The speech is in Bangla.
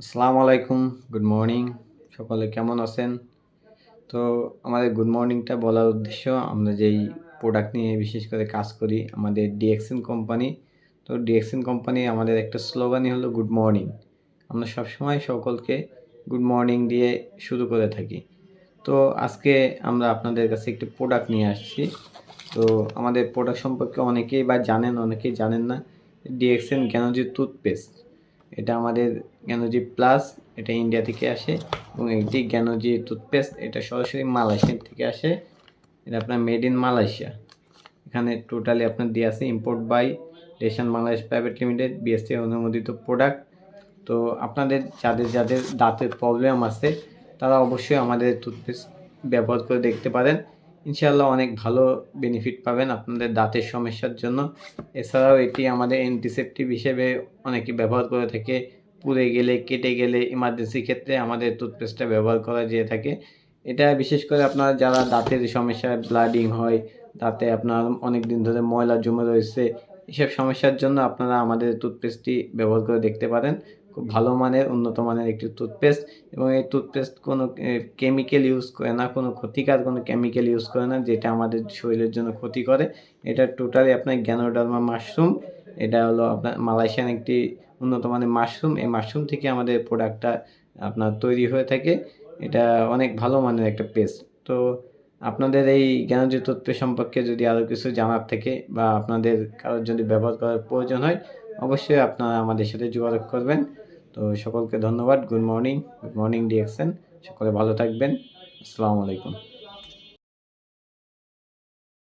আসসালামু আলাইকুম, গুড মর্নিং। সকলে কেমন আছেন? তো আমাদের গুড মর্নিংটা বলার উদ্দেশ্য আমরা যেই প্রোডাক্ট নিয়ে বিশেষ করে কাজ করি আমাদের ডিএক্সএন কোম্পানি। তো ডিএক্সএন কোম্পানি আমাদের একটা স্লোগানই হলো গুড মর্নিং। আমরা সবসময় সকলকে গুড মর্নিং দিয়ে শুরু করে থাকি। তো আজকে আমরা আপনাদের কাছে একটি প্রোডাক্ট নিয়ে আসছি। তো আমাদের প্রোডাক্ট সম্পর্কে অনেকেই বা জানেন, অনেকেই জানেন না। DXN Ganozhi toothpaste. এটা আমাদের জ্ঞানজি প্লাস, এটা ইন্ডিয়া থেকে আসে এবং এটি জ্ঞানজি টুথপেস্ট এটা সরাসরি মালয়েশিয়া থেকে আসে। এটা আপনার মেড ইন মালয়েশিয়া। এখানে টোটালি আপনার দেওয়া আছে import by ration Bangladesh private limited BST অনুমোদিত প্রোডাক্ট। তো আপনাদের যাদের দাঁতের প্রবলেম আছে তারা অবশ্যই আমাদের টুথপেস্ট ব্যবহার করে দেখতে পারেন। ইনশাআল্লাহ অনেক ভালো বেনিফিট পাবেন আপনাদের দাঁতের সমস্যার জন্য। এছাড়াও এটি আমাদের অ্যান্টিসেপটিক হিসেবে অনেকে ব্যবহার করে থাকে। পুড়ে গেলে, কেটে গেলে ইমার্জেন্সি ক্ষেত্রে আমাদের টুথপেস্টটা ব্যবহার করা যেয়ে থাকে। এটা বিশেষ করে আপনার যারা দাঁতের সমস্যা, ব্লিডিং হয়, দাঁতে আপনার অনেক দিন ধরে ময়লা জমে রয়েছে, এসব সমস্যার জন্য আপনারা আমাদের টুথপেস্টটি ব্যবহার করে দেখতে পারেন। খুব ভালো মানের, উন্নত মানের একটি টুথপেস্ট এবং এই টুথপেস্ট কোনো কেমিক্যাল ইউজ করে না, কোনো ক্ষতিকর কোনো কেমিক্যাল ইউজ করে না যেটা আমাদের শরীরের জন্য ক্ষতি করে। এটা টোটালি আপনার গ্যানোডার্মা মাশরুম। এটা হলো আপনার মালয়েশিয়ান একটি উন্নত মানের মাশরুম। এই মাশরুম থেকে আমাদের প্রোডাক্টটা আপনার তৈরি হয়ে থাকে। এটা অনেক ভালো মানের একটা পেস্ট। তো আপনাদের এই জ্ঞানজ্যোতি টুথপেস্ট সম্পর্কে যদি আরও কিছু জানার থাকে বা আপনাদের কারোর যদি ব্যবহার করার প্রয়োজন হয়, অবশ্যই আপনারা আমাদের সাথে যোগাযোগ করবেন। তো সকলকে ধন্যবাদ। Good morning DXN. সকলে ভালো থাকবেন। আসসালামু আলাইকুম।